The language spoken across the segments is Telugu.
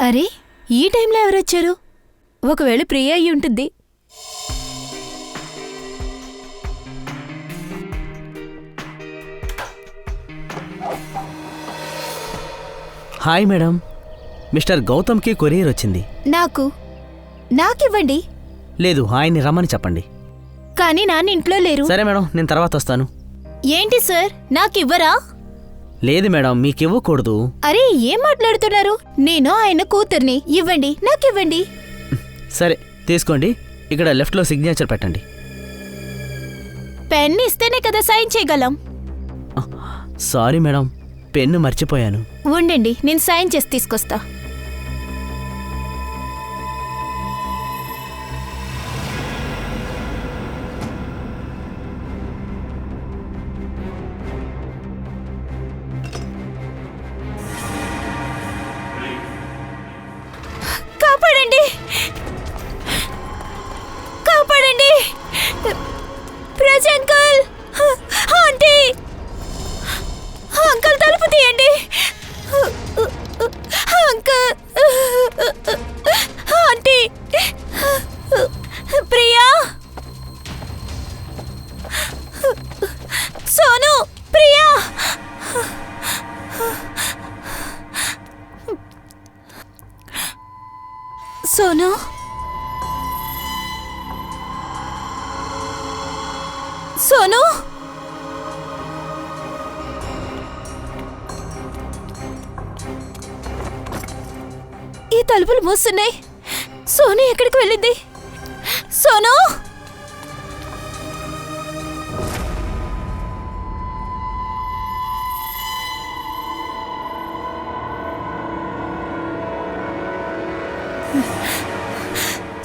అరే, ఈ టైంలో ఎవరొచ్చారు? ఒకవేళ ప్రియ అయి ఉంటుంది. హాయ్ మేడం, మిస్టర్ గౌతమ్కి కొరియర్ వచ్చింది. నాకివ్వండి. లేదు, ఆయన్ని రమ్మని చెప్పండి. కానీ నాన్న ఇంట్లో లేరు. సరే మేడం, నేను తర్వాత వస్తాను. ఏంటి సార్, నాకివ్వరా? లేదు మేడం, మీకివ్వకూడదు. అరే, ఏం మాట్లాడుతున్నారు? నేను ఆయన కూతుర్ని. ఇవ్వండి, నాకివ్వండి. సరే తీసుకోండి, ఇక్కడ లెఫ్ట్లో సిగ్నేచర్ పెట్టండి. పెన్ ఇస్తేనే కదా సైన్ చేయగలం. సారీ మేడం, పెన్ను మర్చిపోయాను. ఉండండి, నేను సైన్ చేసి తీసుకొస్తా. కాపాడండి, కాపాడండి. ప్రజంకల్, ఆంటీ, అంకల్ తలుపు తీయండి. Uncle, aunty, Priya, Sonu, Priya. సోను, సోను, ఈ తలుపులు మూస్తున్నాయి. సోను ఎక్కడికి వెళ్ళింది? సోను,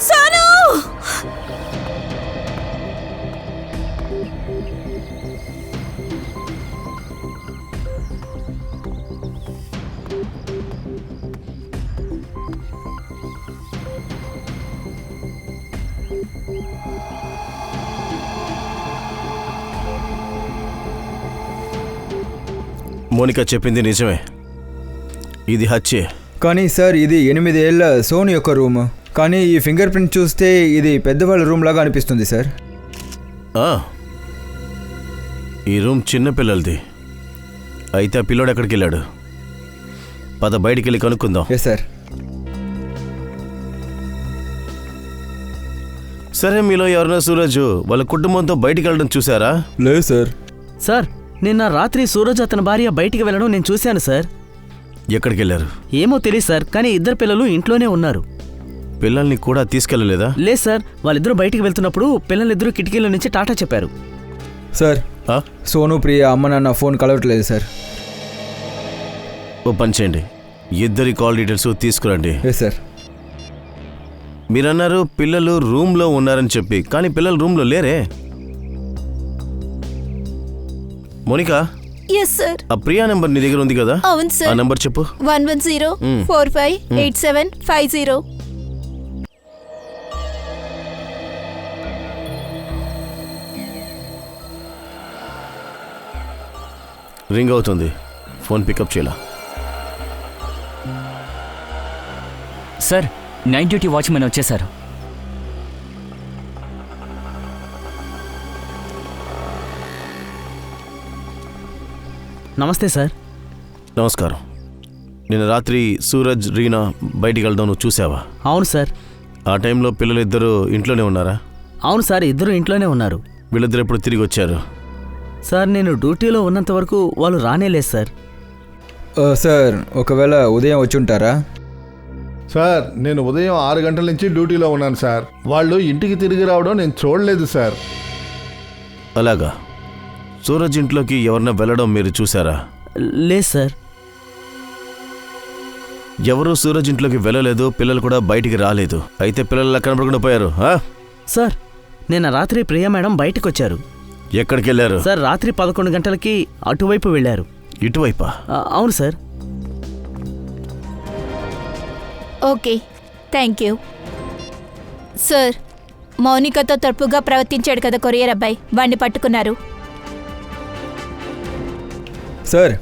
సోను. మోనికా చెప్పింది నిజమే, ఇది హత్యే. కానీ సార్, ఇది 8 ఏళ్ల సోను యొక్క రూమ్. కానీ ఈ ఫింగర్ ప్రింట్ చూస్తే ఇది పెద్దవాళ్ళ రూమ్ లాగా అనిపిస్తుంది సార్. ఈ రూమ్ చిన్న పిల్లలది. అయితే ఆ పిల్లోడు ఎక్కడికి వెళ్ళాడు? పద బయటికి వెళ్ళి కనుక్కుందాం. Yes sir. సరే, మీలో ఎవరైనా సూరజ్ వాళ్ళ కుటుంబంతో బయటికి వెళ్ళడం చూసారా? లేదు సార్. సార్, నిన్న రాత్రి సూరజ్ అతని భార్య బయటికి వెళ్ళడం నేను చూశాను సార్. ఎక్కడికి వెళ్ళారు? ఏమో తెలియదు సార్, కానీ ఇద్దరు పిల్లలు ఇంట్లోనే ఉన్నారు. పిల్లల్ని కూడా తీసుకెళ్ళలేదా? లేదు సార్, వాళ్ళిద్దరూ బయటికి వెళ్తున్నప్పుడు పిల్లలిద్దరూ కిటికీల నుంచి టాటా చెప్పారు. సార్, సోను ప్రియ అమ్మ నాన్న ఫోన్ కలవట్లేదు సార్. ఓ పని చేయండి, ఇద్దరి కాల్ డీటెయిల్స్ తీసుకురండి. Yes sir. మీరన్నారు పిల్లలు రూమ్లో ఉన్నారని చెప్పి, కానీ పిల్లలు రూమ్లో లేరే. Monica, yes sir. ఆ ప్రియా నెంబర్ నీ దగ్గర ఉంది కదా? అవును సార్. ఆ నెంబర్ చెప్పు. 110458750. రింగ్ అవుతుంది, ఫోన్ పికప్ చేయాలా? సార్, నైట్ డ్యూటీ వాచ్మెన్ వచ్చేసారు. నమస్తే సార్. నమస్కారం. నిన్న రాత్రి సూరజ్, రీనా బయటికి వెళ్దాం నువ్వు చూసావా? అవును సార్. ఆ టైంలో పిల్లలిద్దరూ ఇంట్లోనే ఉన్నారా? అవును సార్, ఇద్దరు ఇంట్లోనే ఉన్నారు. వీళ్ళిద్దరు ఎప్పుడు తిరిగి వచ్చారు? సార్, నేను డ్యూటీలో ఉన్నంత వరకు వాళ్ళు రానేలేదు సార్. సార్, ఒకవేళ ఉదయం వచ్చి ఉంటారా? సార్, నేను ఉదయం 6 గంటల నుంచి డ్యూటీలో ఉన్నాను సార్. వాళ్ళు ఇంటికి తిరిగి రావడం నేను చూడలేదు సార్. అలాగా. సూరజ్ ఇంట్లోకి ఎవరన్నా వెళ్ళడం మీరు చూసారా? లేదు సార్. ఎవరూ సూరజ్ ఇంట్లోకి వెళ్ళలేదు, పిల్లలు కూడా బయటికి రాలేదు. అయితే పిల్లలు కనపడకుండా పోయారు. సార్, నిన్న రాత్రి ప్రియా మేడం బయటకు వచ్చారు. ఎక్కడికి వెళ్ళారు? సార్, రాత్రి 11 గంటలకి అటువైపు వెళ్ళారు. ఇటువైపా? అవును sir. Okay, thank you sir. మౌనికతో తప్పుగా ప్రవర్తించాడు కదా కొరియర్ అబ్బాయి, వాణ్ణి పట్టుకున్నారు. సార్,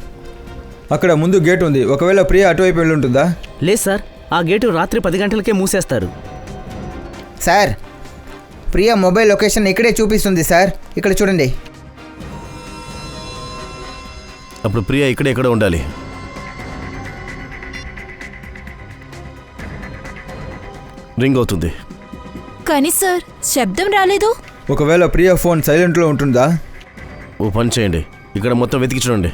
అక్కడ ముందు గేట్ ఉంది. ఒకవేళ ప్రియ అటువైపు వెళ్ళి ఉంటుందా? లేదు సార్, ఆ గేటు రాత్రి 10 గంటలకే మూసేస్తారు. సార్, ప్రియా మొబైల్ లొకేషన్ ఇక్కడే చూపిస్తుంది సార్. ఇక్కడ చూడండి. అప్పుడు ప్రియా ఇక్కడ ఉండాలి. రింగ్ అవుతుంది. కానీ సార్ శబ్దం రాలేదు. ఒకవేళ ప్రియా ఫోన్ సైలెంట్లో ఉంటుందా? ఓ పని చేయండి, ఇక్కడ మొత్తం వెతికి చూడండి.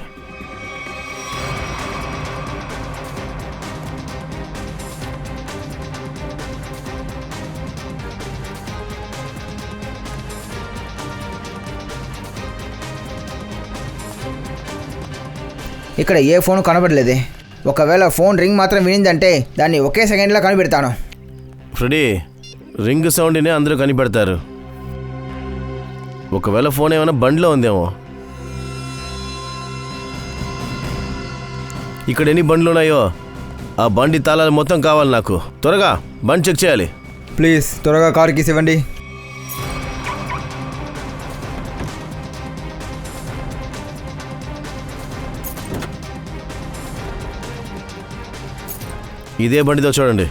ఇక్కడ ఏ ఫోన్ కనబడలేదే. ఒకవేళ ఫోన్ రింగ్ మాత్రం వినిందంటే దాన్ని ఒకే సెకండ్లో కనిపెడతాను. ఫ్రెడీ, రింగ్ సౌండ్ని అందరూ కనిపెడతారు. ఒకవేళ ఫోన్ ఏమైనా బండిలో ఉందేమో. ఇక్కడ ఎన్ని బండ్లు ఉన్నాయో ఆ బండి తాళాలు మొత్తం కావాలి నాకు. త్వరగా బండి చెక్ చేయాలి. ప్లీజ్ త్వరగా కార్ కీస్ ఇవ్వండి. ఇదే బండితో చూడండి.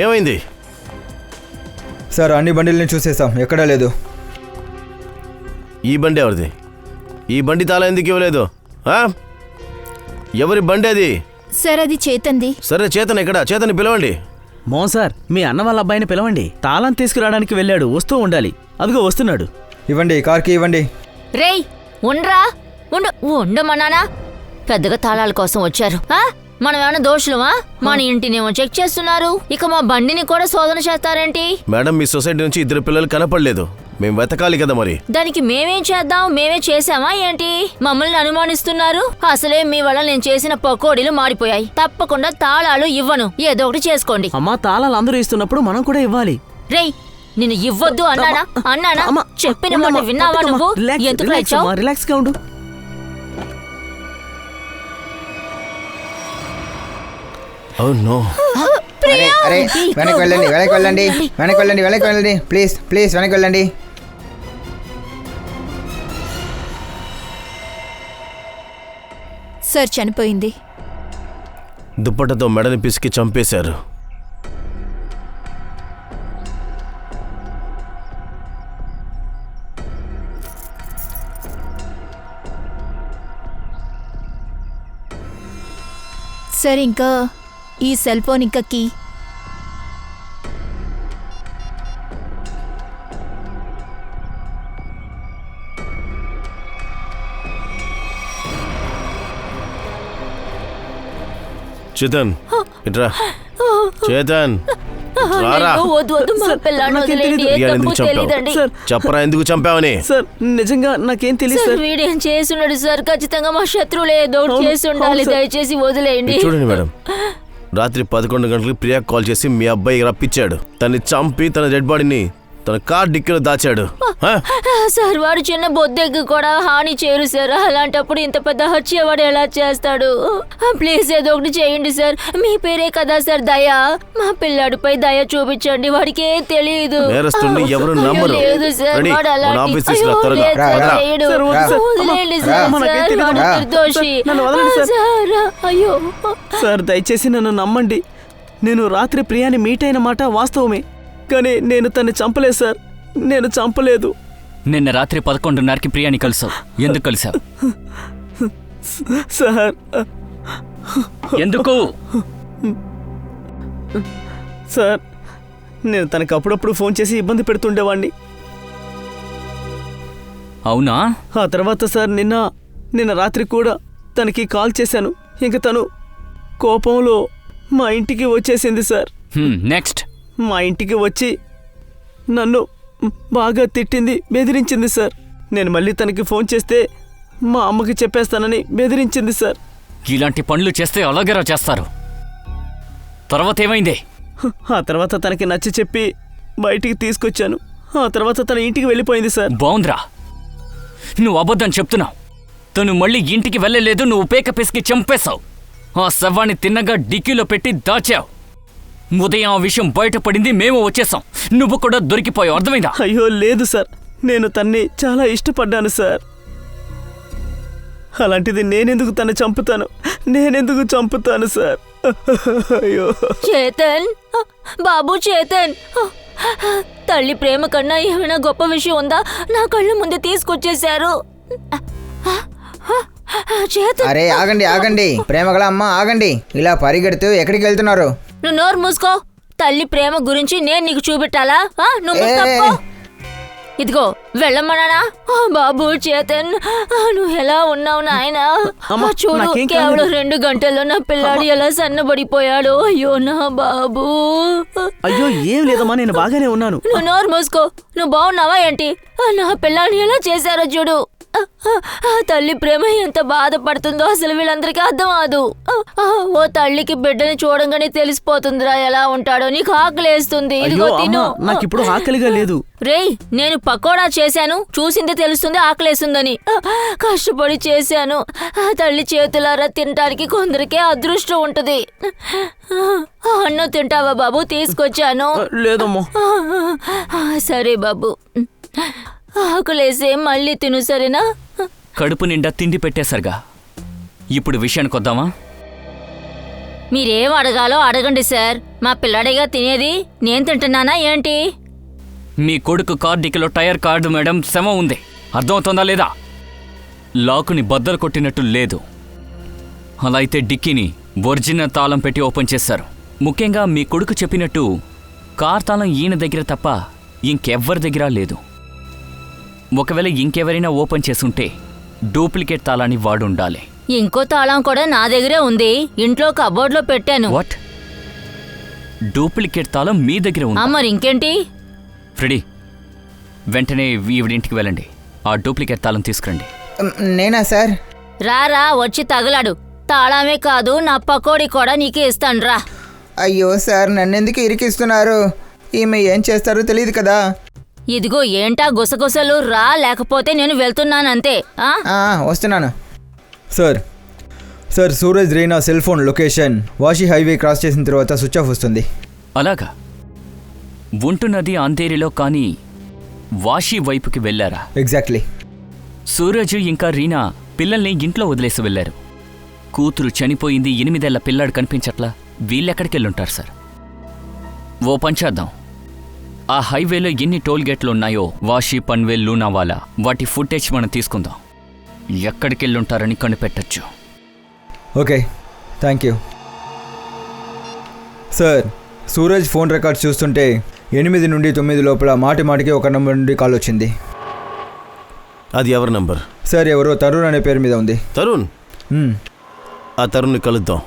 ఏమైంది? సార్, అన్ని బండిల్ని చూసేసాం, ఎక్కడా లేదు. ఈ బండి ఎవరిది? ఈ బండి తాళం ఎందుకు ఇవ్వలేదు? ఎవరి బండి అది? సార్ అది చేతంది. సరే, చేతన్ ఎక్కడ? చేతన్ని పిలవండి. మోహన్ సార్, మీ అన్న వాళ్ళ అబ్బాయిని పిలవండి. తాళం తీసుకురావడానికి వెళ్ళాడు, వస్తూ ఉండాలి. అదిగో వస్తున్నాడు. ఇవ్వండి, కార్కి ఇవ్వండి. రేయ్ ఉండ్రా, ఉండమన్నానా? పెద్దగా తాళాల కోసం వచ్చారు. మనం ఏమైనా దోషులమా? మన ఇంటినేమో చెక్ చేస్తున్నారు, ఇక మా బండిని కూడా శోధన చేస్తారేంటి? మేడం, మీ సొసైటీ నుంచి 2 పిల్లలు కనపడలేదు. మేము వెతకాలి కదా మరి. దానికి మేమేం చేద్దాం? మేమే చేసామా ఏంటి? మమ్మల్ని అనుమానిస్తున్నారు. అసలే మీ వల్ల నేను చేసిన పకోడీలు మాడిపోయాయి. తప్పకుండా తాళాలు ఇవ్వను, ఏదో ఒకటి చేసుకోండి. అమ్మా, తాళాలు అందరూ ఇస్తున్నప్పుడు మనం కూడా ఇవ్వాలి. రేయ్, నిన్ను ఇవ్వద్దు అన్నానా? చెప్పిన మాట విన్నావా నువ్వు? ఎందుకు ఇచ్చావు? రిలాక్స్ గా ఉండు. అరే, వెనక్కి వెళ్ళండి. ప్లీజ్ వెనక్కి వెళ్ళండి. సార్ చనిపోయింది. దుప్పటతో మెడని పిసికి చంపేశారు. సార్ ఇంకా ఈ సెల్ ఫోన్ ఇంకా కీ. చేతన్, ఇట్రా. చేతన్, రారా. వద్దు, మా పిల్లాడిని వదిలేయండి. ఏ తప్పు తెలీదండి. చెప్పరా ఎందుకు చంపావని? సార్, నిజంగా నాకేం తెలియదు సార్, సార్. వీడేం చేస్తున్నాడు సార్? ఖచ్చితంగా మా శత్రువులు ఏదో ఒకటి చేసి ఉండాలి. దయచేసి వదిలేయండి. చూడండి మేడం, రాత్రి 11 గంటలకు ప్రియాకి కాల్ చేసి మీ అబ్బాయి రప్పించాడు. తన్ని చంపి తన డెడ్ బాడీని తన కార్ డిక్కీలో దాచాడు. సార్, వాడు చిన్న బొద్దెగ్గు కూడా హాని చేయరు సార్. అలాంటప్పుడు ఇంత పెద్ద హత్య వాడు ఎలా చేస్తాడు? ప్లీజ్ ఏదో ఒకటి చేయండి సార్. మీ పేరే కదా సార్ దయ. మా పిల్లాడిపై దయ చూపించండి. వాడికి ఏం తెలియదు. నేరస్తుడిని ఎవరు నమ్మరు. లేదు సార్, రెడీ, వాడు మన అలాంటి ఆఫీస్ తీసుకురా, త్వరగా. చేయడు. సార్, వద్దు సార్. వదిలేయండి సార్. మనకేం తెలియదు. వాడు నిర్దోషి. నన్ను వదలండి సార్. సార్, అయ్యో సార్, దయచేసి నన్ను నమ్మండి. నేను రాత్రి ప్రియాని మీట్ అయిన మాట వాస్తవమే, కానీ నేను తన్ని చంపలేదు సార్. నేను చంపలేదు. నిన్న రాత్రి 11:30కి ప్రియాని కలిసావు. ఎందుకు కలిసావు? సార్, ఎందుకు? సార్, నేను తనకు అప్పుడప్పుడు ఫోన్ చేసి ఇబ్బంది పెడుతుండేవాడిని. అవునా? ఆ తర్వాత సార్, నిన్న రాత్రి కూడా తనకి కాల్ చేశాను. ఇంక తను కోపంలో మా ఇంటికి వచ్చేసింది సార్. నెక్స్ట్? మా ఇంటికి వచ్చి నన్ను బాగా తిట్టింది, బెదిరించింది సార్. నేను మళ్ళీ తనకి ఫోన్ చేస్తే మా అమ్మకి చెప్పేస్తానని బెదిరించింది సార్. ఇలాంటి పనులు చేస్తే అలాగేరా చేస్తారు. తర్వాత ఏమైంది? ఆ తర్వాత తనకి నచ్చ చెప్పి బయటికి తీసుకొచ్చాను. ఆ తర్వాత తన ఇంటికి వెళ్ళిపోయింది సార్. బావుందిరా, నువ్వు అబద్ధం చెప్తున్నావు. తను మళ్ళీ ఇంటికి వెళ్ళలేదు, నువ్వు పేక పిసికి చంపేశావు. ఆ శవాన్ని తిన్నగా డిక్కీలో పెట్టి దాచావు. ఉదయం ఆ విషయం బయటపడింది, మేము వచ్చేసాం. నువ్వు కూడా దొరికిపోయావు, అర్థమైందా? అయ్యో లేదు సార్, నేను తన్ని చాలా ఇష్టపడ్డాను సార్. అలాంటిది నేనెందుకు తను చంపుతాను సార్? అయ్యో చేతన్, బాబు చేతన్, తల్లి ప్రేమ కన్నా ఏమైనా గొప్ప విషయం ఉందా? నా కళ్ళు ముందు తీసుకొచ్చేశారు. చేతన్, అరే ఆగండి ప్రేమగల అమ్మ ఆగండి. ఇలా పరిగెడుతూ ఎక్కడికి వెళ్తున్నారు? నువ్వు నోరు మూసుకో. తల్లి ప్రేమ గురించి నేను నీకు చూపెట్టాలా? నువ్వు తప్పుకో. ఇదిగో వెళ్ళమన్నానా? బాబు చేతన్, నువ్వు ఎలా ఉన్నావు నాయనా? చూడు, నాకేం కేవలం 2 గంటల్లో నా పిల్లాడు ఎలా సన్నబడిపోయాడు. అయ్యో నా బాబు. అయ్యో ఏం లేదమ్మా, నేను బాగానే ఉన్నాను. నువ్వు నోరు మూసుకో. నువ్వు బాగున్నావా ఏంటి? నా పిల్లాడిని ఎలా చేశారో చూడు. తల్లి ప్రేమ ఎంత బాధపడుతుందో అసలు వీళ్ళందరికీ అర్థం అవదు. ఓ తల్లికి బిడ్డని చూడంగానే తెలిసిపోతుందిరా ఎలా ఉంటాడో. నీకు ఆకలేస్తుంది, ఇదిగో తిను. నాకు ఇప్పుడు ఆకలిగా లేదు. రేయ్, నేను పకోడా చేశాను, చూసిందే తెలుస్తుంది ఆకలేస్తుందని. కష్టపడి చేశాను. తల్లి చేతులారా తినటానికి కొందరికే అదృష్టం ఉంటది. అన్నం తింటావా బాబు? తీసుకొచ్చాను. లేదమ్మా. సరే బాబు, ఆకలేసే మళ్ళీ తిను, సరేనా? కడుపు నిండా తిండి పెట్టేసరిగా. ఇప్పుడు విషయానికి వద్దామా? మీరేం అడగాలో అడగండి సార్. మా పిల్లాడిగా తినేది, నేను తింటున్నానా ఏంటి? మీ కొడుకు కార్ డిక్కీలో టైర్ కార్డు మేడం శవం ఉంది, అర్థమవుతుందా లేదా? లాకుని బద్దలు కొట్టినట్టు లేదు. అలా అయితే డిక్కీని ఒరిజినల్ తాళం పెట్టి ఓపెన్ చేశారు. ముఖ్యంగా మీ కొడుకు చెప్పినట్టు కార్ తాళం ఈయన దగ్గర తప్ప ఇంకెవ్వరి దగ్గర లేదు. ఒకవేళ ఇంకెవరైనా ఓపెన్ చేసుంటే డూప్లికేట్ తాళాన్ని వాడుండాలి. ఇంకో తాళం కూడా నా దగ్గరే ఉంది, ఇంట్లో కబోర్డ్లో పెట్టాను. వాట్? డూప్లికేట్ తాళం మీ దగ్గర ఉంది? మరి ఇంకేంటి? ఫ్రెడీ, వెంటనే ఈవిడింటికి వెళ్ళండి, ఆ డూప్లికేట్ తాళం తీసుకురండి. నేనా సార్? రారా, వచ్చి తగలాడు. తాళమే కాదు, నా పకోడీ కూడా నీకే ఇస్తాను రా. అయ్యో సార్, నన్నెందుకు ఇరికిస్తున్నారు? ఈమె ఏం చేస్తారో తెలియదు కదా. ఇదిగో ఏంటా గుసగుసలు? రా, లేకపోతే నేను వెళ్తున్నానంతే. వస్తున్నాను. Sir Suraj Reena cell phone location Vashi highway cross చేసిన తర్వాత స్విచ్ ఆఫ్ వస్తుంది. అలాగా? ఉంటున్నది అంధేరిలో, కానీ వాషి వైపుకి వెళ్ళారా? ఎగ్జాక్ట్లీ. సూరజ్ ఇంకా రీనా పిల్లల్ని ఇంట్లో వదిలేసి వెళ్ళారు. కూతురు చనిపోయింది, 8 ఏళ్ల పిల్లాడు కనిపించట్లా. వీళ్ళెక్కడికెళ్ళుంటారు సార్? ఓ పంచేద్దాం, ఆ హైవేలో ఎన్ని టోల్ గేట్లు ఉన్నాయో వాషి, పన్వేల్, లూనావాలా, వాటి ఫుటేజ్ మనం తీసుకుందాం. ఎక్కడికెళ్ళుంటారని కనిపెట్టచ్చు. Okay, thank you sir. Suraj phone records చూస్తుంటే 8 నుండి 9 లోపల మాటికి ఒక నంబర్ నుండి కాల్ వచ్చింది. అది ఎవరి నంబర్? సార్ ఎవరో తరుణ్ అనే పేరు మీద ఉంది. తరుణ్? ఆ తరుణ్ని కలుద్దాం.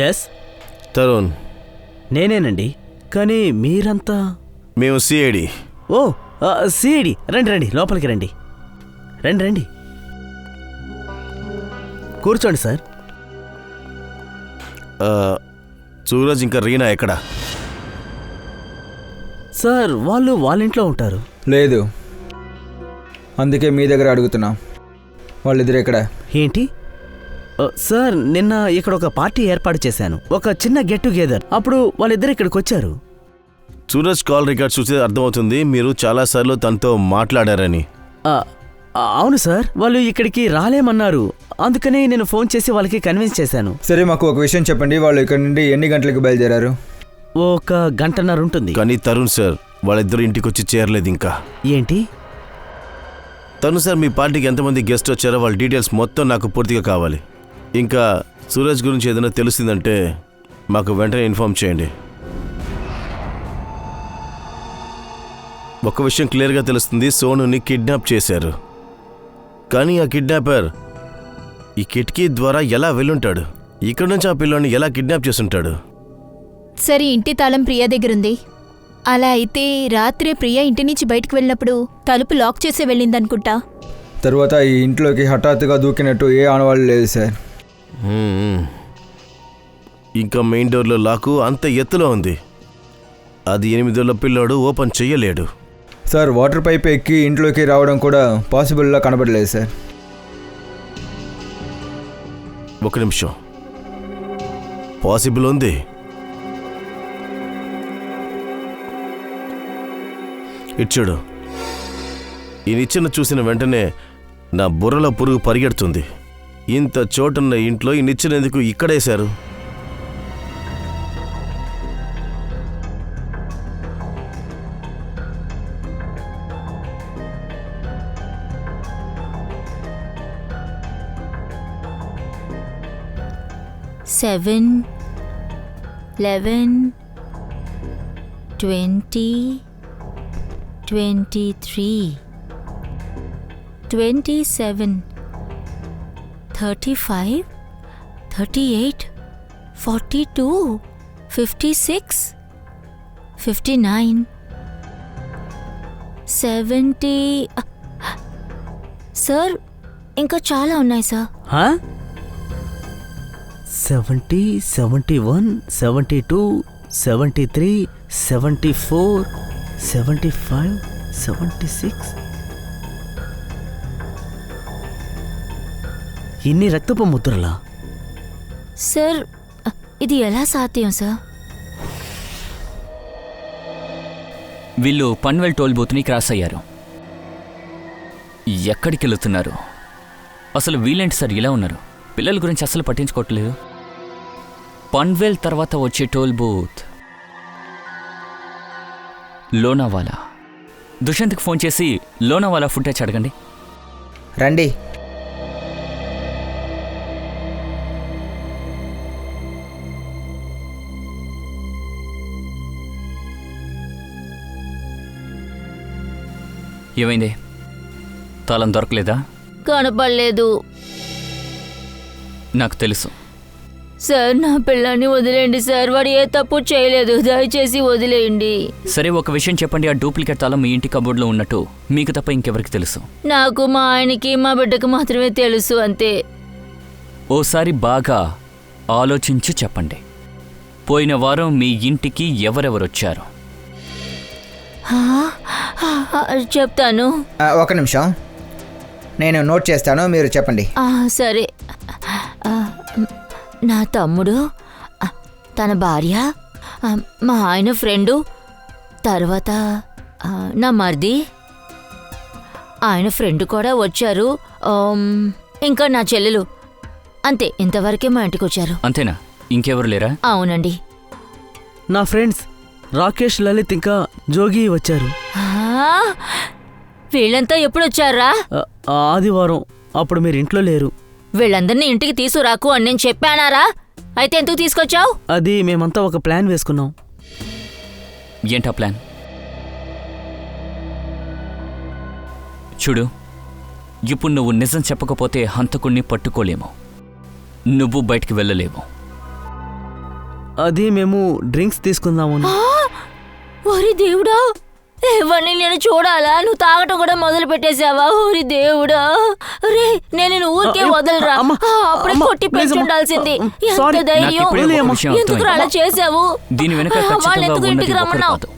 ఎస్ తరుణ్ నేనేనండి, కానీ మీరంతా? మేము సిఐడి. ఓ సిఐడి. రండి లోపలికి రండి. రండి కూర్చోండి సార్. సూరజ్ ఇంకా రీనా ఎక్కడ? సార్ వాళ్ళ ఇంట్లో ఉంటారు. లేదు, అందుకే మీ దగ్గర అడుగుతున్నా. వాళ్ళిద్దరు ఎక్కడ? ఏంటి సార్, నిన్న ఇక్కడ ఒక పార్టీ ఏర్పాటు చేశాను, ఒక చిన్న గెట్ టుగెదర్. అప్పుడు వాళ్ళిద్దరు ఇక్కడికి వచ్చారు. సూరజ్ కాల్ రికార్డ్ చూస్తే అర్థమవుతుంది మీరు చాలాసార్లు తనతో మాట్లాడారని. అవును సార్, వాళ్ళు ఇక్కడికి రాలేమన్నారు, అందుకని నేను ఫోన్ చేసి వాళ్ళకి కన్విన్స్ చేశాను. సరే, మాకు ఒక విషయం చెప్పండి. వాళ్ళు ఇక్కడ నుండి ఎన్ని గంటలకు బయలుదేరారు? 1 గంటన్నర ఉంటుంది. కానీ తరుణ్ సార్ వాళ్ళిద్దరు ఇంటికి వచ్చి చేరలేదు ఇంకా. ఏంటి? తరుణ్ సార్, మీ పార్టీకి ఎంతమంది గెస్ట్ వచ్చారో వాళ్ళ డీటెయిల్స్ మొత్తం నాకు పూర్తిగా కావాలి. ఇంకా సూరజ్ గురించి ఏదైనా తెలిసిందంటే మాకు వెంటనే ఇన్ఫార్మ్ చేయండి. ఒక విషయం క్లియర్గా తెలుస్తుంది, సోనుని కిడ్నాప్ చేశారు. కానీ ఆ కిడ్నాపర్ ఈ కిటికీ ద్వారా ఎలా వెళ్ళుంటాడు? ఇక్కడ నుంచి ఆ పిల్లని ఎలా కిడ్నాప్ చేసుంటాడు? సరే, ఇంటి తాళం ప్రియా దగ్గరుంది. అలా అయితే రాత్రే ప్రియా ఇంటి నుంచి బయటకు వెళ్ళినప్పుడు తలుపు లాక్ చేసి వెళ్ళిందనుకుంటా. తర్వాత ఈ ఇంట్లోకి హఠాత్తుగా దూకినట్టు ఏ ఆనవాళ్ళు లేదు సార్. ఇంకా మెయిన్ డోర్లో లాకు అంత ఎత్తులో ఉంది. అది 8 ఏళ్ల పిల్లోడు ఓపెన్ చెయ్యలేడు. సార్ వాటర్ పైప్ ఎక్కి ఇంట్లోకి రావడం కూడా పాసిబుల్లా కనబడలేదు సార్. ఒక నిమిషం, పాసిబుల్ ఉంది. ఇచ్చాడు. ఈ నిచ్చెన చూసిన వెంటనే నా బుర్రలో పురుగు పరిగెడుతుంది. ఇంత చోటున్న ఇంట్లో ఈ నిచ్చెన ఎందుకు ఇక్కడేశారు? సెవెన్ 11 20 23 27 35 38 42 56 59 70. సార్ ఇంకా చాలా ఉన్నాయి సార్. 70, 71, 72, 73, 74, 75, 76. ఇన్ని రక్తపు ముద్రలా? సార్ ఇది ఎలా సాధ్యం సార్? వీళ్ళు పన్వెల్ టోల్ బూత్ని క్రాస్ అయ్యారు. ఎక్కడికి వెళుతున్నారు? అసలు వీళ్ళేంటి సార్ ఇలా ఉన్నారు? పిల్లల గురించి అసలు పట్టించుకోవట్లేదు. పన్వెల్ తర్వాత వచ్చే టోల్ బూత్ లోనావాలా. దుష్యంత్కి ఫోన్ చేసి లోనావాలా ఫుటేజ్ అడగండి. రండి. ఏమైంది? తాళం దొరకలేదా? కనపడలేదు నాకు తెలుసు. సార్ నా పిల్లాన్ని వదిలేయండి సార్, వాడు ఏ తప్పు చేయలేదు, దయచేసి వదిలేయండి. సరే ఒక విషయం చెప్పండి, ఆ డూప్లికేట్ తాళం మీ ఇంటి కబోర్డ్లో ఉన్నట్టు మీకు తప్ప ఇంకెవరికి తెలుసు? నాకు, మా ఆయనకి, మా బిడ్డకు మాత్రమే తెలుసు, అంతే. ఓసారి బాగా ఆలోచించి చెప్పండి, పోయిన వారం మీ ఇంటికి ఎవరెవరొచ్చారు? చెప్తాను. ఒక నిమిషం, నేను నోట్ చేస్తాను, మీరు చెప్పండి. సరే. నా తమ్ముడు, తన భార్య, మా ఆయన ఫ్రెండు, తర్వాత నా మరిది, ఆయన ఫ్రెండ్ కూడా వచ్చారు, ఇంకా నా చెల్లెలు. అంతే, ఇంతవరకే మా ఇంటికి వచ్చారు. అంతేనా? ఇంకెవరు లేరా? అవునండి. నా ఫ్రెండ్స్ రాకేష్, లలిత్ ఇంకా జోగి వచ్చారు. వీళ్ళంతా ఎప్పుడు వచ్చారా? ఆదివారం. అప్పుడు మీరు ఇంట్లో లేరు. వీళ్ళందరినీ ఇంటికి తీసుకురాకు అని నేను చెప్పానారా? అయితే ఎందుకు తీసుకొచ్చావు? అది మేమంతా ఒక ప్లాన్ వేసుకున్నాం. ఏంటా ప్లాన్? చూడు, ఇప్పుడు నువ్వు నిజం చెప్పకపోతే హంతకుణ్ణి పట్టుకోలేము, నువ్వు బయటికి వెళ్ళలేవు. అది మేము డ్రింక్స్ తీసుకుందాము. ఓరి దేవుడా, ఇవన్నీ నేను చూడాలా? నువ్వు తాగటం కూడా మొదలు పెట్టేశావా? ఓరి దేవుడా, రే నేను ఊరికే వదలరా, అప్పుడే కొట్టి పెంచుండాల్సింది. ఎంత ధైర్యం! ఎందుకు అలా చేసావు? దీని వెనక ఖచ్చితంగా ఉన్నది ఒకరు కాదు.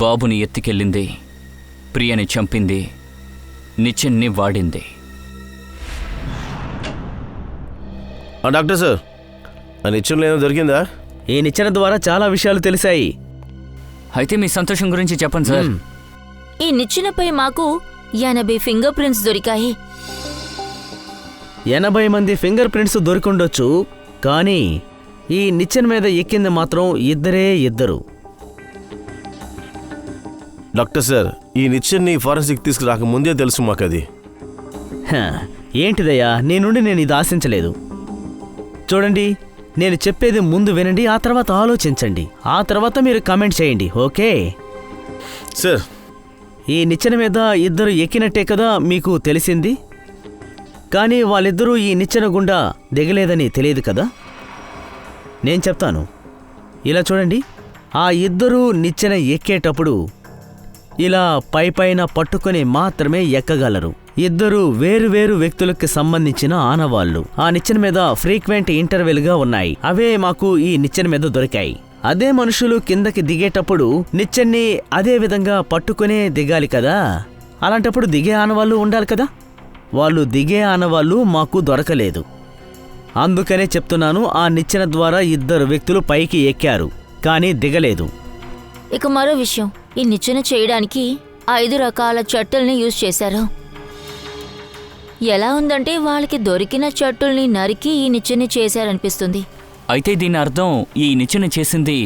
బాబుని ఎత్తుకెళ్ళింది, ప్రియని చంపింది, నిచ్చెన్ని వాడింది. డాక్టర్ సార్, ఆ నిచ్చెనలో ఏమో దొరికిందా? ఈ నిచ్చెన ద్వారా చాలా విషయాలు తెలిసాయి. అయితే మీ సంతోషం గురించి చెప్పండి సార్. ఈ నిచ్చెనపై మాకు 80 ఫింగర్ ప్రింట్స్ దొరికాయి. 80 మంది ఫింగర్ ప్రింట్స్ దొరికిండొచ్చు, కానీ ఈ నిచ్చెన మీద ఎక్కింది మాత్రం ఇద్దరు. డాక్టర్ సార్, ఈ నిచ్చెన్ని ఫారెన్సిక్ తీసుకురాక ముందే తెలుసు మాకు అది. ఏంటిదయ్యా, నీ నుండి నేను ఇది ఆశించలేదు. చూడండి, నేను చెప్పేది ముందు వినండి, ఆ తర్వాత ఆలోచించండి, ఆ తర్వాత మీరు కామెంట్ చేయండి, ఓకే? సార్, ఈ నిచ్చెన మీద ఇద్దరు ఎక్కినట్టే కదా మీకు తెలిసింది, కానీ వాళ్ళిద్దరూ ఈ నిచ్చెన గుండా దిగలేదని తెలియదు కదా. నేను చెప్తాను, ఇలా చూడండి. ఆ ఇద్దరూ నిచ్చెన ఎక్కేటప్పుడు ఇలా పైపైన పట్టుకొని మాత్రమే ఎక్కగలరు. ఇద్దరు వేరు వ్యక్తులకు సంబంధించిన ఆనవాళ్లు ఆ నిచ్చెన మీద ఫ్రీక్వెంట్ ఇంటర్వెల్గా ఉన్నాయి. అవే మాకు ఈ నిచ్చెన మీద దొరికాయి. అదే మనుషులు కిందకి దిగేటప్పుడు నిచ్చెన్ని అదే విధంగా పట్టుకునే దిగాలి కదా. అలాంటప్పుడు దిగే ఆనవాళ్ళు ఉండాలి కదా. వాళ్ళు దిగే ఆనవాళ్ళు మాకు దొరకలేదు. అందుకనే చెప్తున్నాను, ఆ నిచ్చెన ద్వారా ఇద్దరు వ్యక్తులు పైకి ఎక్కారు కానీ దిగలేదు. ఇక మరో విషయం, ఈ నిచ్చెన చేయడానికి 5 రకాల చెట్టుల్ని యూజ్ చేశారు. ఎలా ఉందంటే వాళ్ళకి దొరికిన చెట్టుల్ని నరికి ఈ నిచ్చెన చేశారనిపిస్తుంది. అయితే దీని అర్థం ఈ నిచ్చెన చేసింది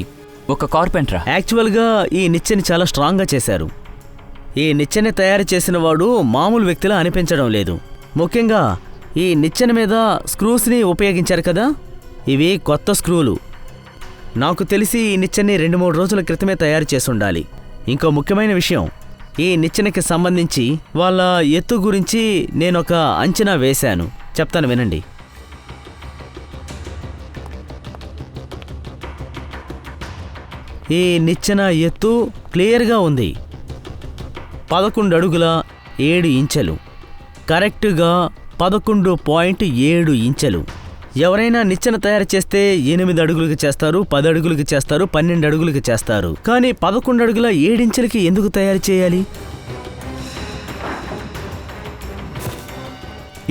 ఒక కార్పెంటరా? యాక్చువల్గా ఈ నిచ్చెని చాలా స్ట్రాంగ్గా చేశారు. ఈ నిచ్చెన తయారు చేసిన వాడు మామూలు వ్యక్తిలా అనిపించడం లేదు. ముఖ్యంగా ఈ నిచ్చెన మీద స్క్రూస్ని ఉపయోగించారు కదా, ఇవి కొత్త స్క్రూలు. నాకు తెలిసి ఈ నిచ్చెన్ని 2-3 రోజుల క్రితమే తయారు చేసి ఉండాలి. ఇంకో ముఖ్యమైన విషయం, ఈ నిచ్చెనకి సంబంధించి వాళ్ళ ఎత్తు గురించి నేనొక అంచనా వేశాను. చెప్తాను వినండి. ఈ నిచ్చెన ఎత్తు క్లియర్గా ఉంది. 11 అడుగుల 7 ఇంచెలు, కరెక్టుగా 11.7 ఇంచెలు. ఎవరైనా నిచ్చెన తయారు చేస్తే 8 అడుగులకి చేస్తారు, 10 అడుగులకి చేస్తారు, 12 అడుగులకి చేస్తారు. కానీ 11 అడుగుల 7 ఇంచెలకి ఎందుకు తయారు చేయాలి?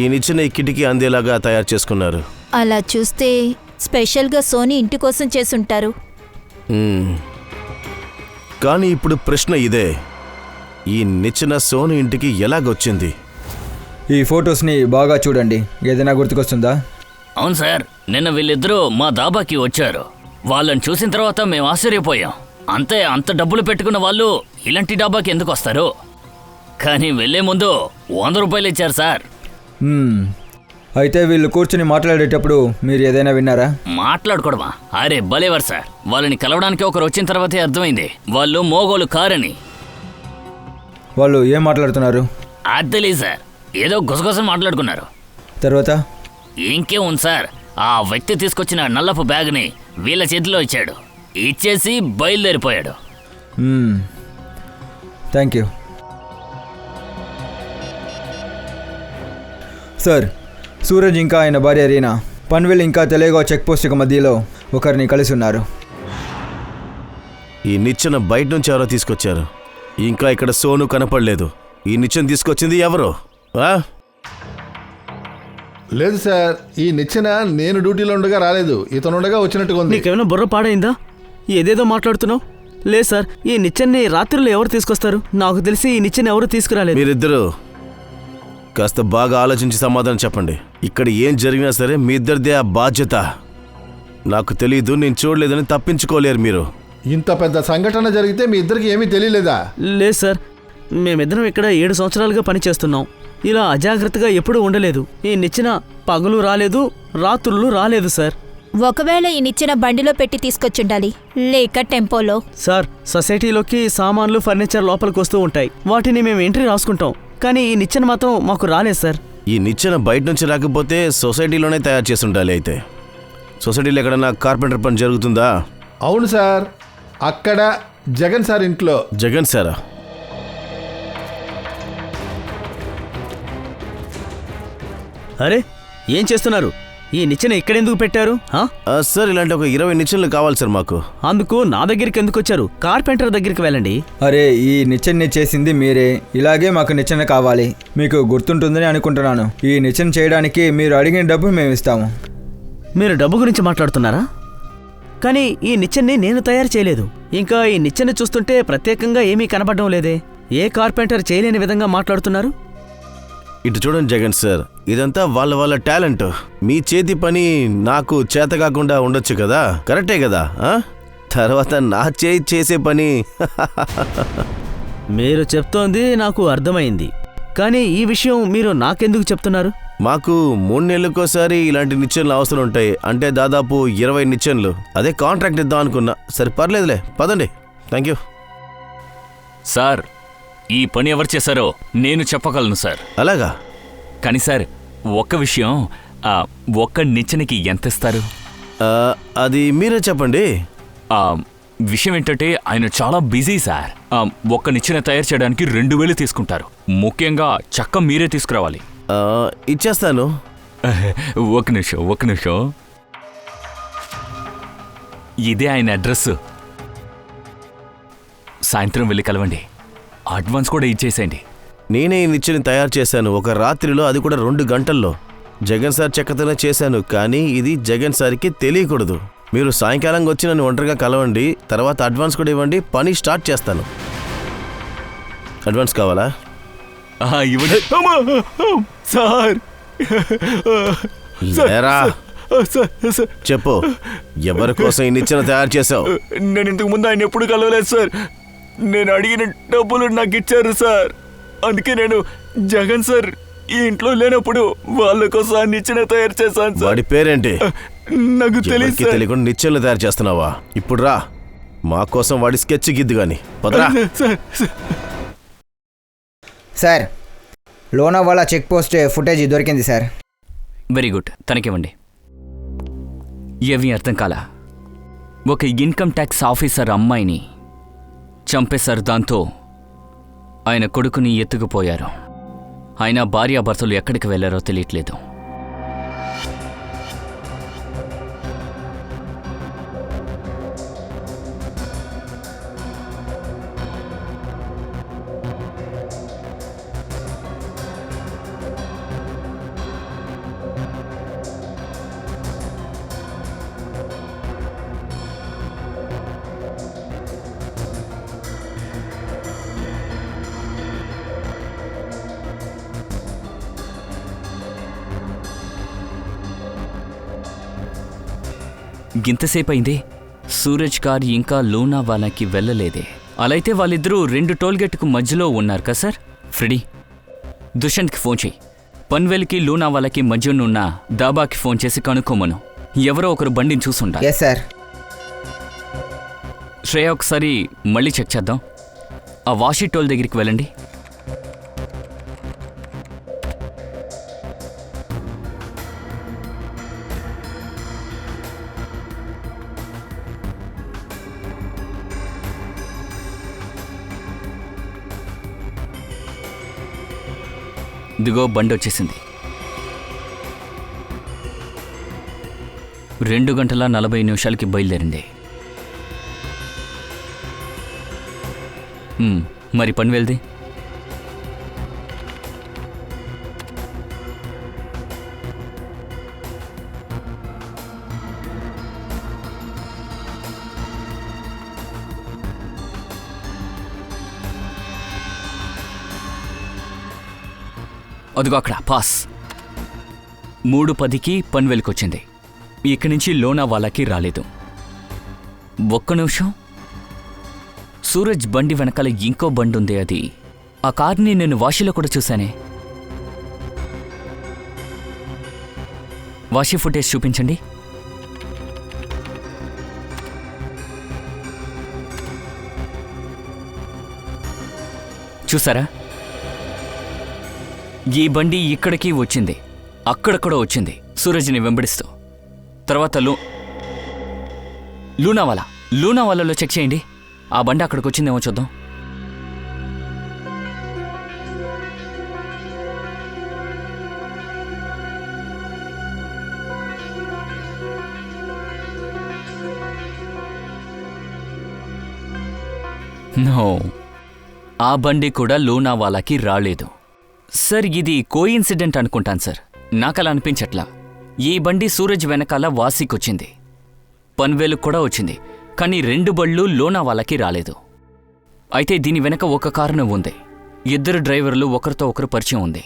ఈ నిచ్చెన ఈ కిటికీ అందేలాగా తయారు చేసుకున్నారు. అలా చూస్తే స్పెషల్గా సోనీ ఇంటి కోసం చేసుంటారు. కానీ ఇప్పుడు ప్రశ్న ఇదే, ఈ నిచ్చెన సోను ఇంటికి ఎలాగొచ్చింది? ఈ ఫొటోస్ని బాగా చూడండి, ఏదైనా గుర్తుకొస్తుందా? అవును సార్, నిన్న వీళ్ళిద్దరూ మా దాబాకి వచ్చారు. వాళ్ళని చూసిన తర్వాత మేము ఆశ్చర్యపోయాం. అంత డబ్బులు పెట్టుకున్న వాళ్ళు ఇలాంటి డాబాకి ఎందుకు వస్తారు? కానీ వెళ్లే ముందు 100 రూపాయలు ఇచ్చారు సార్. అయితే వీళ్ళు కూర్చుని మాట్లాడేటప్పుడు మీరు ఏదైనా విన్నారా? మాట్లాడుకోవడమా? అరే భలేవారు సార్. వాళ్ళని కలవడానికి ఒకరు వచ్చిన తర్వాతే అర్థమైంది వాళ్ళు మోగోలు కారని. వాళ్ళు ఏం మాట్లాడుతున్నారు? అది తెలియదు సార్, ఏదో గుసగుసలు మాట్లాడుకున్నారు. తర్వాత ఇంకే ఉంది సార్, ఆ వ్యక్తి తీసుకొచ్చిన నల్లపు బ్యాగ్ని వీళ్ళ చేతిలో ఇచ్చాడు. ఇచ్చేసి బయలుదేరిపోయాడు. Thank you sir. సూరజ్ ఇంకా ఆయన భార్య రీనా పన్వేల్ ఇంకా తెలేగో చెక్పోస్ట్కి మధ్యలో ఒకరిని కలిసి ఉన్నారు. ఈ నిచ్చెన బయట నుంచి ఎవరో తీసుకొచ్చారు. ఇంకా ఇక్కడ సోను కనపడలేదు. ఈ నిచ్చెన తీసుకొచ్చింది ఎవరు? లేదు సార్, ఈ నిచ్చెన నేను డ్యూటీలో ఉండగా రాలేదు, ఇతనుండగా వచ్చినట్టుగా ఉంది. నీకేమైనా బుర్ర పాడైందా? ఏదేదో మాట్లాడుతున్నావు. లేదు సార్, ఈ నిచ్చెన్ని రాత్రిలో ఎవరు తీసుకొస్తారు? నాకు తెలిసి ఈ నిచ్చెన ఎవరు తీసుకురాలేదు. మీరిద్దరూ కాస్త బాగా ఆలోచించి సమాధానం చెప్పండి. ఇక్కడ ఏం జరిగినా సరే మీ ఇద్దరిదే ఆ బాధ్యత. నాకు తెలీదు, నేను చూడలేదని తప్పించుకోలేరు మీరు. ఇంత పెద్ద సంఘటన జరిగితే మీ ఇద్దరికి ఏమీ తెలియలేదా? లేదు సార్, మేమిద్దరం ఇక్కడ 7 సంవత్సరాలుగా పనిచేస్తున్నాం. ఇలా అజాగ్రత్తగా ఎప్పుడూ ఉండలేదు. ఈ నిచ్చెన పగలు రాలేదు, రాత్రులు రాలేదు సార్. ఒకవేళ ఈ నిచ్చెన బండిలో పెట్టి తీసుకొచ్చుండాలి, లేక టెంపోలో. సార్, సొసైటీలోకి సామాన్లు ఫర్నిచర్ లోపలికి వస్తూ ఉంటాయి. వాటిని మేము ఎంట్రీ రాసుకుంటాం. కానీ ఈ నిచ్చెన మాత్రం మాకు రాలేదు సార్. ఈ నిచ్చెన బయట నుంచి రాకపోతే సొసైటీలోనే తయారు చేసి ఉండాలి. అయితే సొసైటీలో ఎక్కడన్నా కార్పెంటర్ పని జరుగుతుందా? అవును సార్, అక్కడ జగన్ సార్ ఇంట్లో. జగన్ సారా? అరే, ఏం చేస్తున్నారు? ఈ నిచ్చెన ఇక్కడెందుకు పెట్టారు? సార్, ఇలాంటి ఒక 20 నిచ్చెనలు కావాలి సార్ మాకు. అందుకు నా దగ్గరికి ఎందుకు వచ్చారు? కార్పెంటర్ దగ్గరికి వెళ్ళండి. అరే, ఈ నిచ్చెన్ని చేసింది మీరే. ఇలాగే మాకు నిచ్చెన కావాలి. మీకు గుర్తుంటుందని అనుకుంటున్నాను. ఈ నిచ్చెన చేయడానికి మీరు అడిగిన డబ్బు మేము ఇస్తాము. మీరు డబ్బు గురించి మాట్లాడుతున్నారా? కానీ ఈ నిచ్చెన్ని నేను తయారు చేయలేదు. ఇంకా ఈ నిచ్చెన చూస్తుంటే ప్రత్యేకంగా ఏమీ కనబడడం లేదే. ఏ కార్పెంటర్ చేయలేని విధంగా మాట్లాడుతున్నారు? ఇటు చూడండి జగన్ సార్, ఇదంతా వాళ్ళ టాలెంట్. మీ చేతి పని నాకు చేత కాకుండా ఉండొచ్చు కదా, కరెక్టే కదా? తర్వాత నా చేసే పని మీరు చెప్తోంది నాకు అర్థమైంది. కానీ ఈ విషయం మీరు నాకెందుకు చెప్తున్నారు? మాకు 3 నెలలకోసారి ఇలాంటి నిచ్చెనలు అవసరం ఉంటాయి. అంటే దాదాపు 20 నిచ్చెనలు. అదే కాంట్రాక్ట్ ఇద్దాం అనుకున్నా. సరే పర్లేదులే, పదండి. Thank you sir. ఈ పని ఎవరు చేశారో నేను చెప్పగలను సార్. అలాగా? కానీ సార్, ఒక్క విషయం, ఒక్క నిచ్చెనకి ఎంత ఇస్తారు? అది మీరే చెప్పండి. విషయం ఏంటంటే ఆయన చాలా బిజీ సార్. ఒక్క నిచ్చెన తయారు చేయడానికి 2000 తీసుకుంటారు. ముఖ్యంగా చెక్క మీరే తీసుకురావాలి. ఇచ్చేస్తాను. ఒక నిమిషం. ఇదే ఆయన అడ్రస్. సాయంత్రం వెళ్ళి కలవండి. అడ్వాన్స్ కూడా ఇచ్చేసేయండి. నేనే ఈ నిచ్చెని తయారు చేశాను ఒక రాత్రిలో, అది కూడా 2 గంటల్లో. జగన్ సార్ చెక్కతోనే చేశాను, కానీ ఇది జగన్ సార్కి తెలియకూడదు. మీరు సాయంకాలంగా వచ్చి నన్ను ఒంటరిగా కలవండి, తర్వాత అడ్వాన్స్ కూడా ఇవ్వండి, పని స్టార్ట్ చేస్తాను. అడ్వాన్స్ కావాలా? ఇవ్వండి సార్. లేరా, చెప్పు, ఎవరి కోసం ఈ నిచ్చెన తయారు చేసావు? నేను ఇంతకు ముందు ఆయన ఎప్పుడు కలవలేదు సార్. నేను అడిగిన డబ్బులు నాకు ఇచ్చారు సార్. అందుకే నేను జగన్ సార్ ఈ ఇంట్లో లేనప్పుడు వాళ్ళ కోసం ఆ నిచ్చెన తయారు చేశాను సార్. వాడి పేరేంటి? నాకు తెలియదు. తెలియకుండా నిచ్చెనలు తయారు చేస్తున్నావా? ఇప్పుడు రా, మా కోసం వాడి స్కెచ్ గిద్దు గాని పదరా. Sir, Lonavala check post footage దొరికింది సార్. వెరీ గుడ్, తనకివ్వండి. ఏమీ అర్థం కాలా? ఒక ఇన్కమ్ ట్యాక్స్ ఆఫీసర్ అమ్మాయిని చంపేశారు. దాంతో ఆయన కొడుకుని ఎత్తుకుపోయారు. ఆయన భార్యాభర్తలు ఎక్కడికి వెళ్లారో తెలియట్లేదు. గింతసేపు అయిందే, సూరజ్ కార్ ఇంకా లోనావాలాకి వెళ్ళలేదే. అలా అయితే వాళ్ళిద్దరూ 2 టోల్గేట్కు మధ్యలో ఉన్నారు కదా సార్. ఫ్రెడీ, దుష్యంత్కి ఫోన్ చేయి. పన్వేల్కి లోనావాలాకి మధ్యనున్న దాబాకి ఫోన్ చేసి కనుక్కోమను. ఎవరో ఒకరు బండిని చూసుంటారు. Yes sir. శ్రేయ, ఒకసారి మళ్ళీ చెక్ చేద్దాం. ఆ వాషీ టోల్ దగ్గరికి వెళ్ళండి. ఇదిగో బండి వచ్చేసింది. 2:40 బయలుదేరింది. మరి పన్వేల్ది? అదిగో అక్కడ పాస్. 3:10కి పన్వేల్కి వచ్చింది. ఇక్కడి నుంచి లోనావాలాకి రాలేదు. ఒక్క నిమిషం. సూరజ్ బండి వెనకాల ఇంకో బండి ఉంది. అది ఆ కార్ని నేను వాషీలో కూడా చూశానే. వాషీ ఫుటేజ్ చూపించండి. చూసారా? ఈ బండి ఇక్కడికి వచ్చింది, అక్కడ కూడా వచ్చింది సూరజ్ని వెంబడిస్తూ. తర్వాత లూనావాలాలో చెక్ చేయండి. ఆ బండి అక్కడికి వచ్చిందేమో చూద్దాం. నో, ఆ బండి కూడా లోనావాలాకి రాలేదు. సార్, ఇది కోయిన్సిడెంట్ అనుకుంటాను సార్. నాకలా అనిపించట్లా. ఈ బండి సూరజ్ వెనకాల వాసికొచ్చింది, పన్వేలుకు కూడా వచ్చింది, కానీ 2 బళ్ళు లోనావాలాకి రాలేదు. అయితే దీని వెనక ఒక కారణం ఉంది. 2 డ్రైవర్లు ఒకరితో ఒకరు పరిచయం ఉంది.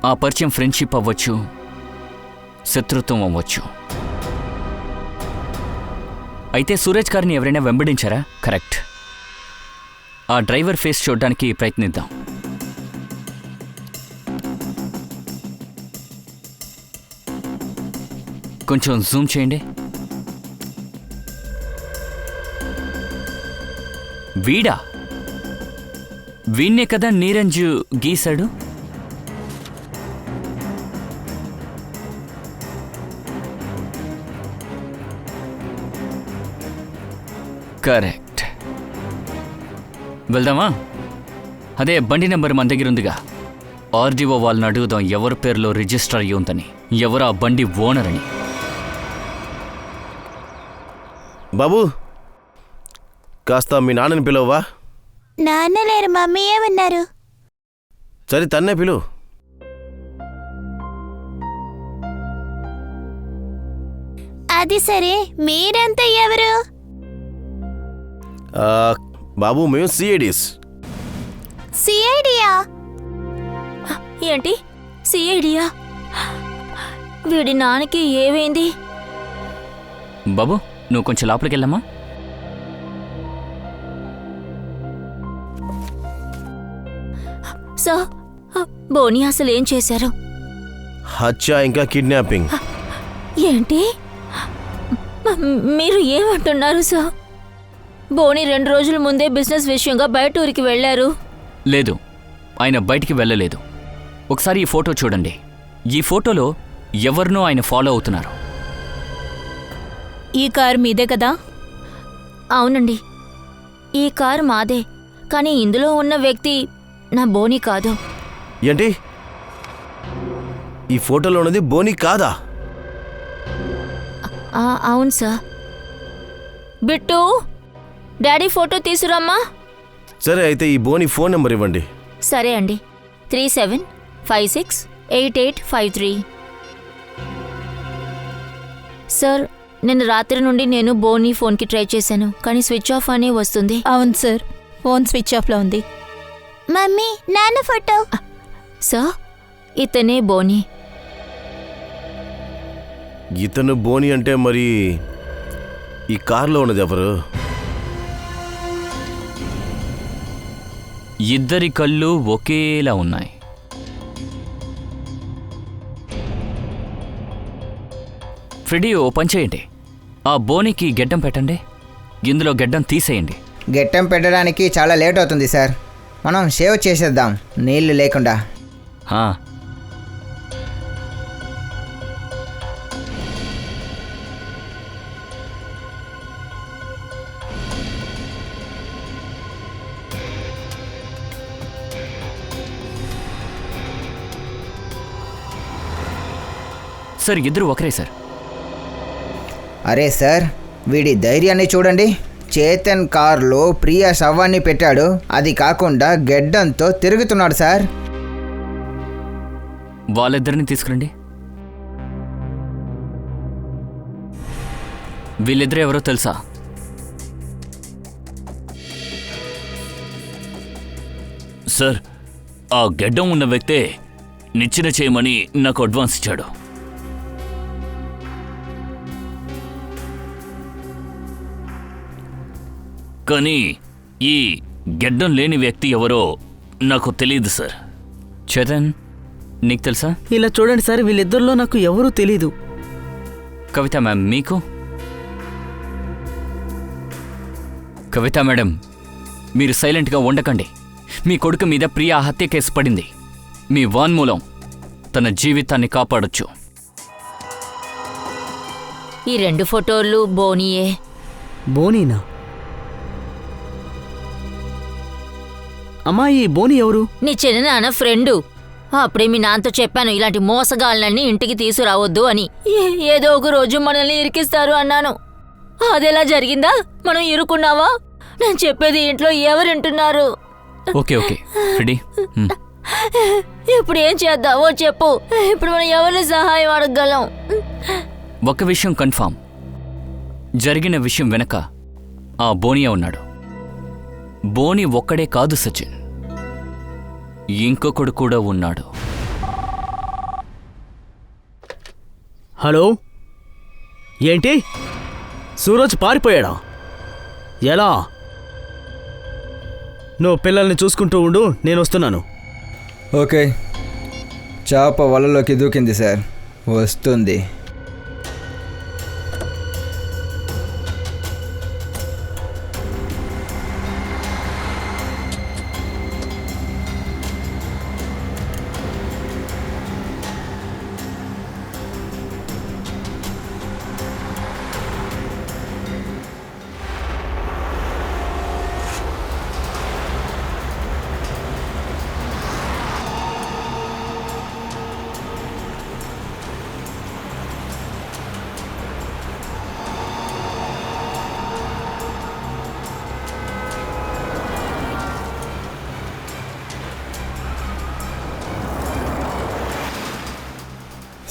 ఆ పరిచయం ఫ్రెండ్షిప్ అవ్వచ్చు, శత్రుత్వం అవ్వచ్చు. అయితే సూరజ్ గారిని ఎవరైనా వెంబడించారా? కరెక్ట్. ఆ డ్రైవర్ ఫేస్ చూడడానికి ప్రయత్నిద్దాం. కొంచెం జూమ్ చేయండి. వీణ్ణే కదా నీరంజు గీశాడు. కరెక్ట్. వెళ్దామా? అదే బండి నెంబర్ మన దగ్గర ఉందిగా. ఆర్డీఓ వాళ్ళని అడుగుదాం ఎవరి పేరులో రిజిస్టర్ అయ్యి ఉందని, ఎవరు ఆ బండి ఓనర్ అని. బాబు, కాస్త మీ నాన్నని పిలవవా? నాన్న లేరు, మమ్మీ ఏమన్నారు? సరే, తన్నే పిలువు. అది సరే, మీరంతా ఎవరు? బాబు, మేము సిఐడీస్. సిఐడియా? ఏంటి సిఐడియా? వీడి నాన్నకి ఏమైంది? బాబు, నువ్వు కొంచెం లోపలికి వెళ్ళమ్మా. సార్, బోని అసలు ఏం చేశారు? హత్య ఇంకా కిడ్నాపింగ్. ఏంటి మీరు ఏమంటున్నారు సార్? బోని 2 రోజుల ముందే బిజినెస్ విషయంగా బయట ఊరికి వెళ్ళారు. లేదు, ఆయన బయటికి వెళ్ళలేదు. ఒకసారి ఈ ఫోటో చూడండి. ఈ ఫోటోలో ఎవరినో ఆయన ఫాలో అవుతున్నారు. ఈ కారు మీదే కదా? అవునండి, ఈ కారు మాదే. కానీ ఇందులో ఉన్న వ్యక్తి నా బోని కాదు. ఏంటి? ఈ ఫోటోలో ఉన్నది బోని కాదా? అవును సార్. బిట్టు, డాడీ ఫోటో తీసురమ్మా. సరే, అయితే ఈ బోని ఫోన్ నెంబర్ ఇవ్వండి. సరే అండి, 37568853. సార్, నిన్న రాత్రి నుండి నేను బోని ఫోన్కి ట్రై చేశాను, కానీ స్విచ్ ఆఫ్ అనే వస్తుంది. అవును సార్, ఫోన్ స్విచ్ ఆఫ్లో ఉంది. మమ్మీ, నాన్న ఫోటో. సార్, ఇతనే బోని. ఇతను బోని అంటే మరి ఈ కార్లో ఉన్నది ఎవరు? ఇద్దరి కళ్ళు ఒకేలా ఉన్నాయి. ఫ్రెడీ, ఓ పని చేయండి. ఆ బోనికి గెడ్డం పెట్టండి, ఇందులో గెడ్డం తీసేయండి. గెట్టం పెట్టడానికి చాలా లేట్ అవుతుంది సార్. మనం షేవ్ చేసేద్దాం, నీళ్లు లేకుండా. ఆ, సార్, ఇద్దరు ఒకరే సార్. అరే సార్, వీడి ధైర్యాన్ని చూడండి. చేతన్ కార్లో ప్రియా శవాన్ని పెట్టాడు, అది కాకుండా గెడ్డంతో తిరుగుతున్నాడు సార్. వాళ్ళిద్దరిని తీసుకురండి. వీళ్ళిద్దరు ఎవరో తెలుసా? సార్, ఆ గెడ్డం ఉన్న వ్యక్తే నిచ్చెన చేయమని నాకు అడ్వాన్స్ ఇచ్చాడు. కానీ ఈ గెడ్డం లేని వ్యక్తి ఎవరో నాకు తెలియదు సార్. చేతన్, నీకు తెలుసా? ఇలా చూడండి సార్, వీళ్ళిద్దరిలో నాకు ఎవరూ తెలీదు. కవిత మ్యామ్, మీకు? కవిత మేడం, మీరు సైలెంట్గా ఉండకండి. మీ కొడుకు మీద ప్రియా హత్య కేసు పడింది. మీ వాన్మూలం తన జీవితాన్ని కాపాడొచ్చు. ఈ 2 ఫోటోలు బోనియే. బోనీనా? అమ్మా, ఈ బోని ఎవరు? నీ చిన్ననాన్న ఫ్రెండు. అప్పుడే మీ నాన్నతో చెప్పాను, ఇలాంటి మోసగాళ్ళని ఇంటికి తీసుకురావద్దు అని. ఏదో ఒక రోజు మనల్ని ఇరికిస్తారు అన్నాను. అదెలా జరిగిందా? మనం ఇరుకున్నావా? నేను చెప్పేది ఇంట్లో ఎవరింటున్నారు? Okay okay ready. ఇప్పుడు ఏం చేద్దావో చెప్పు. ఇప్పుడు మనం ఎవరిని సహాయం అడగగలం? ఒక విషయం కన్ఫామ్, జరిగిన విషయం వెనక ఆ బోనియా ఉన్నాడు. బోని ఒక్కడే కాదు సచిన్, ఇంకొకడు కూడా ఉన్నాడు. హలో, ఏంటి? సూరజ్ పారిపోయాడా? ఎలా? నువ్వు పిల్లల్ని చూసుకుంటూ ఉండు, నేను వస్తున్నాను. ఓకే. చేప వలలోకి దూకింది సార్, వస్తుంది.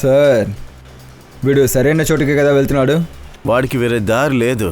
సార్ వీడు సరైన చోటుకే కదా వెళ్తున్నాడు. వాడికి వేరే దారి లేదు.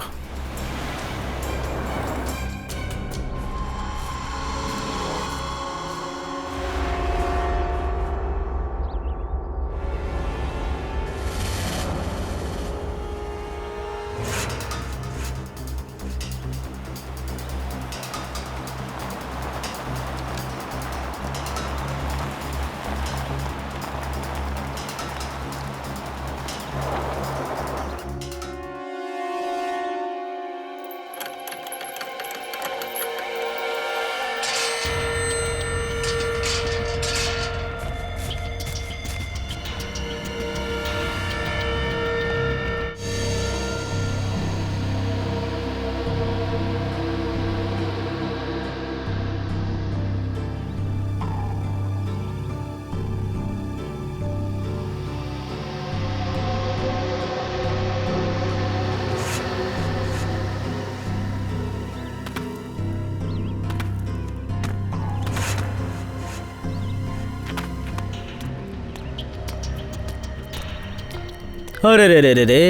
అరే రే రే రే రే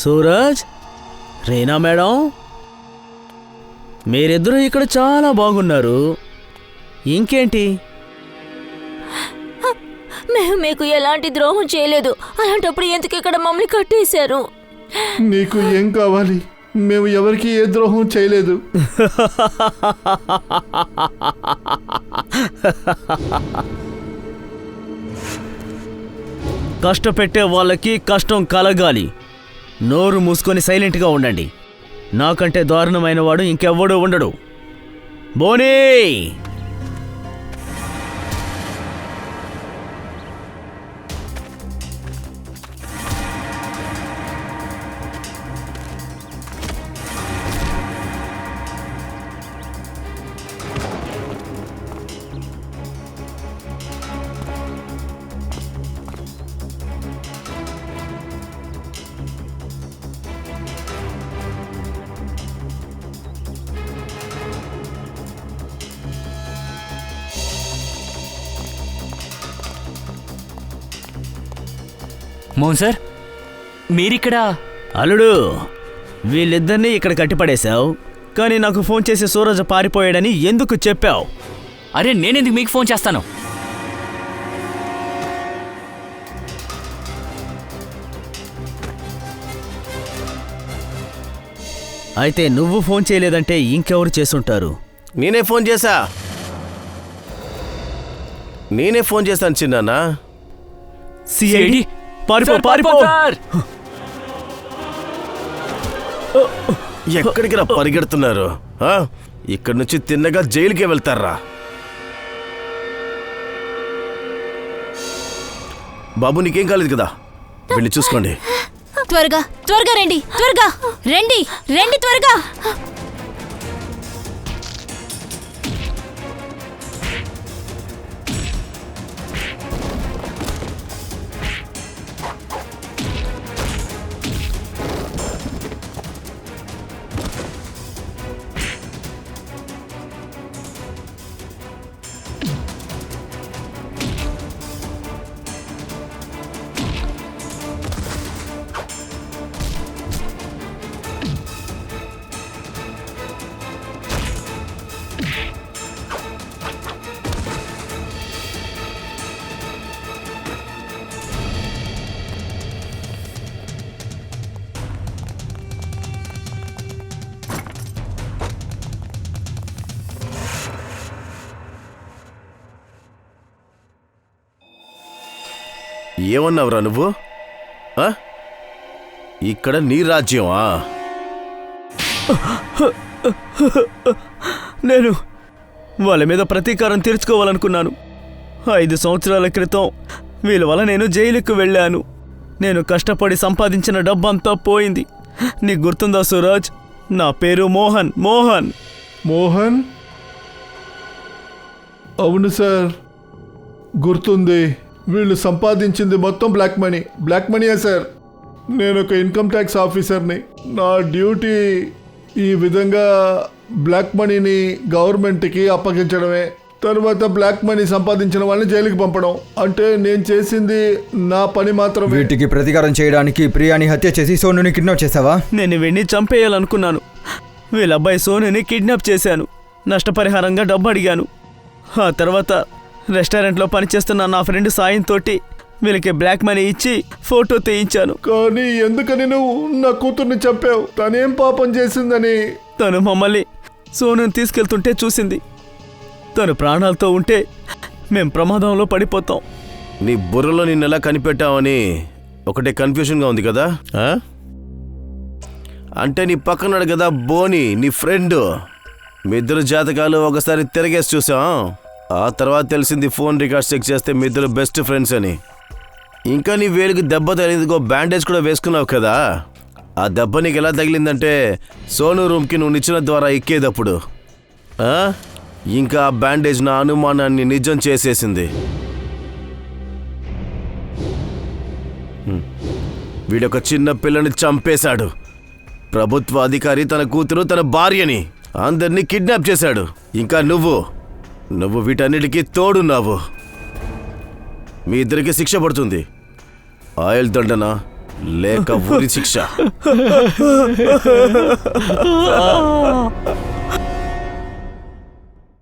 సూరజ్, రీనా మేడం, మీరిద్దరూ ఇక్కడ చాలా బాగున్నారు. ఇంకేంటి? మేము మీకు ఎలాంటి ద్రోహం చేయలేదు. అలాంటప్పుడు ఎందుకు ఇక్కడ మమ్మల్ని కట్టేశారు? నీకు ఏం కావాలి? మేము ఎవరికి ఏ ద్రోహం చేయలేదు. కష్టపెట్టే వాళ్ళకి కష్టం కలగాలి. నోరు మూసుకొని సైలెంట్గా ఉండండి. నాకంటే దారుణమైన వాడు ఇంకెవ్వడూ ఉండడు. బోనీ, మోహన్ సార్, మీరిక్కడ? అల్లుడు, వీళ్ళిద్దరినీ ఇక్కడ కట్టిపడేశావు, కానీ నాకు ఫోన్ చేసి సూరజ్ పారిపోయాడని ఎందుకు చెప్పావు? అరే నేనెందుకు మీకు ఫోన్ చేస్తాను? అయితే నువ్వు ఫోన్ చేయలేదంటే ఇంకెవరు చేసుంటారు? నేనే ఫోన్ చేశాను చిన్నానా. సిఐడి, పారిపో పారిపో! ఎక్కడికి రా పరిగెడుతున్నారు? ఇక్కడి నుంచి తిన్నగా జైలుకే వెళ్తారా? బాబు నీకేం కాలేదు కదా, వెళ్ళి చూసుకోండి. త్వరగా త్వరగా రండి, త్వరగా రండి, రండి త్వరగా. ఏమన్నావురా నువ్వు? ఇక్కడ నీ రాజ్యమా? నేను వాళ్ళ మీద ప్రతీకారం తీర్చుకోవాలనుకున్నాను. 5 సంవత్సరాల క్రితం వీళ్ళ వల్ల నేను జైలుకు వెళ్ళాను. నేను కష్టపడి సంపాదించిన డబ్బంతా పోయింది. నీకు గుర్తుందా సూరజ్? నా పేరు మోహన్. మోహన్ మోహన్? అవును సార్, గుర్తుంది. వీళ్ళు సంపాదించింది మొత్తం బ్లాక్ మనీ. బ్లాక్ మనీయే సార్. నేను ఒక ఇన్కమ్ ట్యాక్స్ ఆఫీసర్ని. నా డ్యూటీ ఈ విధంగా బ్లాక్ మనీని గవర్నమెంట్కి అప్పగించడమే. తర్వాత బ్లాక్ మనీ సంపాదించిన వాళ్ళని జైలుకి పంపడం. అంటే నేను చేసింది నా పని మాత్రమే. వీటికి ప్రతీకారం చేయడానికి ప్రియాని హత్య చేసి సోనుని కిడ్నాప్ చేసావా? నేను వీడిని చంపేయాలనుకున్నాను. వీళ్ళ అబ్బాయి సోనుని కిడ్నాప్ చేశాను. నష్టపరిహారంగా డబ్బు అడిగాను. ఆ తర్వాత రెస్టారెంట్లో పనిచేస్తున్న నా ఫ్రెండ్ సాయంతో వీళ్ళకి బ్లాక్ మనీ ఇచ్చి ఫోటో తీయించాను. కానీ ఎందుకని నువ్వు నా కూతుర్ని చంపావు? తనేం పాపం చేసిందని? తను మమ్మల్ని సోనుని తీసుకెళ్తుంటే చూసింది. తను ప్రాణాలతో ఉంటే మేం ప్రమాదంలో పడిపోతాం. నీ బుర్రలో నిన్నెలా కనిపెట్టావని ఒకటే కన్ఫ్యూషన్గా ఉంది కదా. అంటే నీ పక్కన్నాడు కదా బోని, నీ ఫ్రెండ్. మీ ఇద్దరు జాతకాలు ఒకసారి తిరగేసి చూసాం. ఆ తర్వాత తెలిసింది ఫోన్ రికార్డ్స్ చెక్ చేస్తే మీ ఇద్దరు బెస్ట్ ఫ్రెండ్స్ అని. ఇంకా నీ వేలుకి దెబ్బ తగిలిందిగో బ్యాండేజ్ కూడా వేసుకున్నావు కదా. ఆ దెబ్బ నీకు ఎలా తగిలిందంటే సోను రూమ్కి నువ్వు నిచ్చెన ద్వారా ఎక్కేటప్పుడు. ఇంకా ఆ బ్యాండేజ్ నా అనుమానాన్ని నిజం చేసేసింది. వీడొక చిన్న పిల్లని చంపేశాడు. ప్రభుత్వ అధికారి తన కూతురు తన భార్యని అందరినీ కిడ్నాప్ చేశాడు. ఇంకా నువ్వు వీటన్నిటికీ తోడున్నావు. మీ ఇద్దరికి శిక్ష పడుతుంది. ఆయిల్ దండన లేక ఉరి శిక్ష.